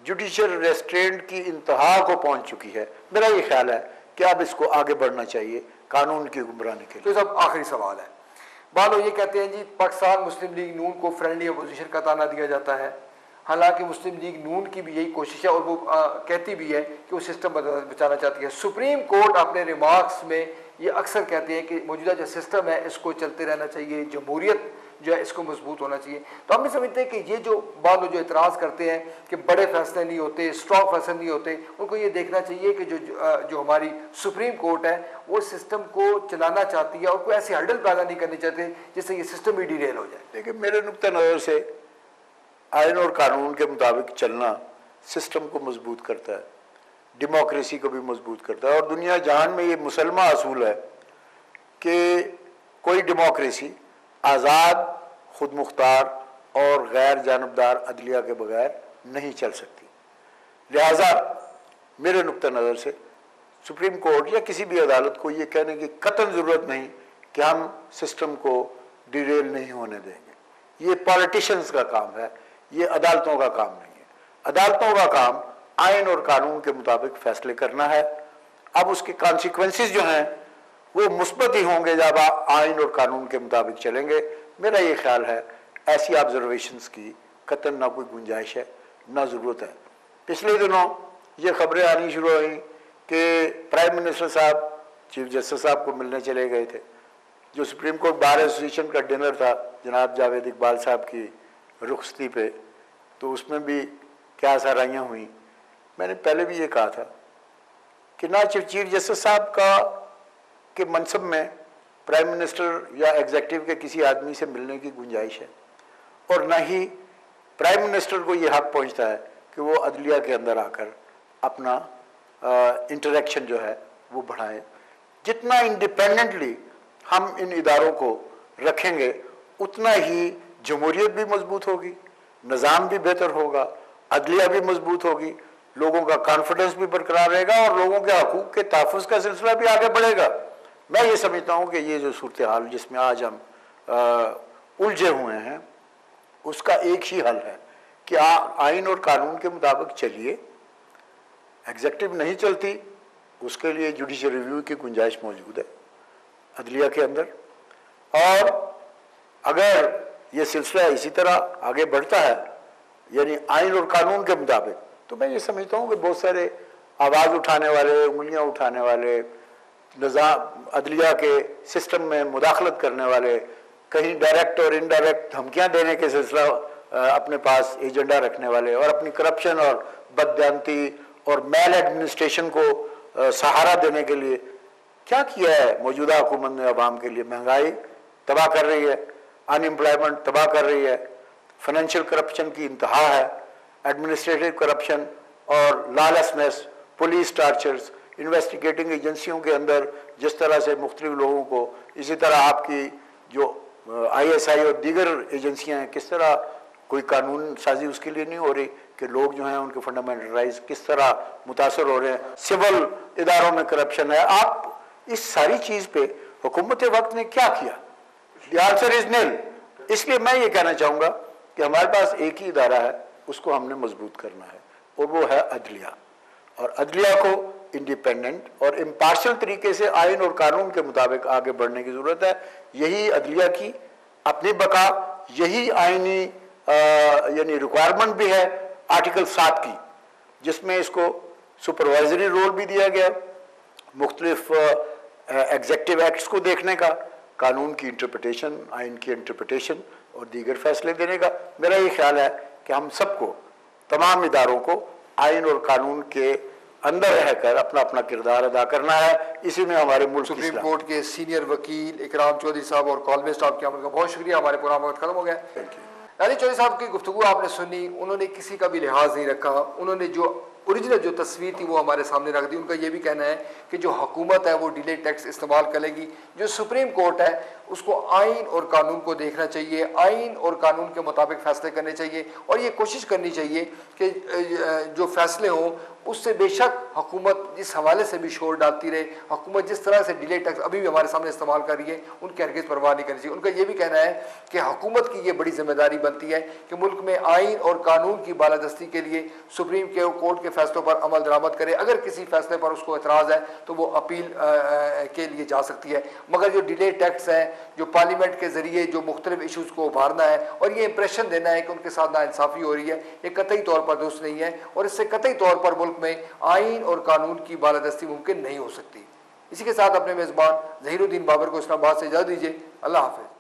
Judicial restaurant की इंतहा को पहुंच चुकी है। मेरा ये ख्याल है कि अब इसको आगे बढ़ना चाहिए कानून की गुमरानी के लिए। तो सब आखिरी सवाल है, बालो ये कहते हैं जी पाकिस्तान मुस्लिम लीग नून को फ्रेंडली अपोजिशन का ताना दिया जाता है, हालांकि मुस्लिम लीग नून की भी यही कोशिश है और वो कहती भी है कि वो सिस्टम बचाना चाहती है। सुप्रीम कोर्ट अपने रिमार्क्स में ये अक्सर कहते हैं कि मौजूदा जो सिस्टम है इसको चलते रहना चाहिए, जमहूरियत जो है इसको मजबूत होना चाहिए। तो हम नहीं समझते कि ये जो बाद जो एतराज़ करते हैं कि बड़े फैसले नहीं होते, स्ट्रॉन्ग फैसले नहीं होते, उनको ये देखना चाहिए कि जो हमारी सुप्रीम कोर्ट है वो सिस्टम को चलाना चाहती है और कोई ऐसी हर्डल पैदा नहीं करनी चाहती जिससे ये सिस्टम ही डिरेल हो जाए। देखिए, मेरे नुक्ते नज़र से आइन और कानून के मुताबिक चलना सिस्टम को मजबूत करता है, डेमोक्रेसी को भी मजबूत करता है। और दुनिया जहान में ये मुसलमा असूल है कि कोई डेमोक्रेसी आज़ाद, खुद मुख्तार और गैर जानबदार अदलिया के बगैर नहीं चल सकती। लिहाजा मेरे नुक्ते नज़र से सुप्रीम कोर्ट या किसी भी अदालत को ये कहने की कतई ज़रूरत नहीं कि हम सिस्टम को डिरेल नहीं होने देंगे। ये पॉलिटिशियंस का काम है, ये अदालतों का काम नहीं है। अदालतों का काम आइन और कानून के मुताबिक फैसले करना है। अब उसके कॉन्सिक्वेंसेस जो हैं वो मुस्बत ही होंगे जब आइन और कानून के मुताबिक चलेंगे। मेरा ये ख्याल है ऐसी ऑब्जर्वेशंस की कतई ना कोई गुंजाइश है, ना ज़रूरत है। पिछले दिनों ये खबरें आनी शुरू हुई कि प्राइम मिनिस्टर साहब चीफ जस्टिस साहब को मिलने चले गए थे। जो सुप्रीम कोर्ट बार एसोसिएशन का डिनर था जनाब जावेद इकबाल साहब की रुखसती पे, तो उसमें भी क्या सराहियाँ हुई। मैंने पहले भी ये कहा था कि ना चीफ जस्टिस साहब का के मनसब में प्राइम मिनिस्टर या एग्जीक्यूटिव के किसी आदमी से मिलने की गुंजाइश है, और ना ही प्राइम मिनिस्टर को ये हक पहुंचता है कि वो अदलिया के अंदर आकर अपना इंटरेक्शन जो है वो बढ़ाएं। जितना इंडिपेंडेंटली हम इन इदारों को रखेंगे उतना ही जमहूरियत भी मजबूत होगी, निज़ाम भी बेहतर होगा, अदलिया भी मजबूत होगी, लोगों का कॉन्फिडेंस भी बरकरार रहेगा और लोगों के हकूक़ के तहफ़्फ़ुज़ का सिलसिला भी आगे बढ़ेगा। मैं ये समझता हूँ कि ये जो सूरत हाल जिसमें आज हम उलझे हुए हैं उसका एक ही हल है कि आइन और कानून के मुताबिक चलिए। एग्जीक्यूटिव नहीं चलती उसके लिए जुडिशल रिव्यू की गुंजाइश मौजूद है अदलिया के अंदर, और अगर ये सिलसिला इसी तरह आगे बढ़ता है यानी आइन और कानून के मुताबिक, तो मैं ये समझता हूँ कि बहुत सारे आवाज़ उठाने वाले, उंगलियाँ उठाने वाले, निज़ाम अदलिया के सिस्टम में मुदाखलत करने वाले, कहीं डायरेक्ट और इनडायरेक्ट धमकियाँ देने के सिलसिला अपने पास एजेंडा रखने वाले और अपनी करप्शन और बददियानती और मेल एडमिनिस्ट्रेशन को सहारा देने के लिए क्या किया है मौजूदा हुकूमत ने अवाम के लिए। महंगाई तबाह कर रही है, अनएम्प्लॉयमेंट तबाह कर रही है, फाइनेंशियल करप्शन की इंतहा है, एडमिनिस्ट्रेटिव करप्शन और लॉलेसनेस, पुलिस टार्चर्स, इन्वेस्टिगेटिंग एजेंसियों के अंदर जिस तरह से मुख्तलिफ लोगों को, इसी तरह आपकी जो ISI और दीगर एजेंसियां हैं किस तरह कोई कानून साजी उसके लिए नहीं हो रही कि लोग जो हैं उनके फंडामेंटल राइट्स किस तरह मुतासर हो रहे हैं, सिविल इदारों में करप्शन है। आप इस सारी चीज़ पे हुकूमत वक्त ने क्या किया? द आंसर इज नील। इसलिए मैं ये कहना चाहूँगा कि हमारे पास एक ही इदारा है, उसको हमने मजबूत करना है और वो है अदलिया, और अदलिया को इंडिपेंडेंट और इम्पार्शल तरीके से आइन और कानून के मुताबिक आगे बढ़ने की ज़रूरत है। यही अदलिया की अपनी बका, यही आइनी यानी रिक्वायरमेंट भी है आर्टिकल 7 की, जिसमें इसको सुपरवाइजरी रोल भी दिया गया, मुख्तलिफ एग्जेक्टिव एक्ट्स को देखने का, कानून की इंटरप्रिटेशन, आइन की इंटरप्रिटेशन और दीगर फैसले देने का। मेरा ये ख्याल है कि हम सबको, तमाम इदारों को आइन और कानून के अंदर रहकर अपना अपना किरदार अदा करना है। इसी में हमारे मुल्क सुप्रीम कोर्ट के सीनियर वकील इकराम चौधरी साहब और कॉलमेट साहब की का बहुत शुक्रिया। हमारे प्रोग्राम वक्त खत्म हो गया। Thank you. नानी चौधरी साहब की गुफ्तगू आपने सुनी, उन्होंने किसी का भी लिहाज नहीं रखा, उन्होंने जो ओरिजिनल जो तस्वीर थी वो हमारे सामने रख दी। उनका ये भी कहना है कि जो हुकूमत है वो डिले टैक्स इस्तेमाल करेगी, जो सुप्रीम कोर्ट है उसको आइन और कानून को देखना चाहिए, आइन और कानून के मुताबिक फैसले करने चाहिए और ये कोशिश करनी चाहिए कि जो फैसले हों उससे बेशक हुकूमत जिस हवाले से भी शोर डालती रहे, हुकूमत जिस तरह से डिले टैक्स अभी भी हमारे सामने इस्तेमाल कर रही है, उनकी हरगिज़ परवाह नहीं करनी चाहिए। उनका ये भी कहना है कि हुकूमत की ये बड़ी जिम्मेदारी बनती है कि मुल्क में आइन और कानून की बालादस्ती के लिए सुप्रीम कोर्ट के फैसलों पर अमल दरामद करे। अगर किसी फैसले पर उसको एतराज़ है तो वो अपील के लिए जा सकती है, मगर जो डिले टैक्स है, जो पार्लियामेंट के ज़रिए जो मुख्तलिफ इशूज़ को उभारना है और ये इंप्रेशन देना है कि उनके साथ नाइंसाफ़ी हो रही है, ये कतई तौर पर दुरुस्त नहीं है और इससे कतई तौर पर मुल्क में आइन और कानून की बालादस्ती मुमकिन नहीं हो सकती। इसी के साथ अपने मेज़बान ज़हीरुद्दीन बाबर को इस्लामाबाद से इजाज़त दीजिए। अल्लाह हाफ़िज़।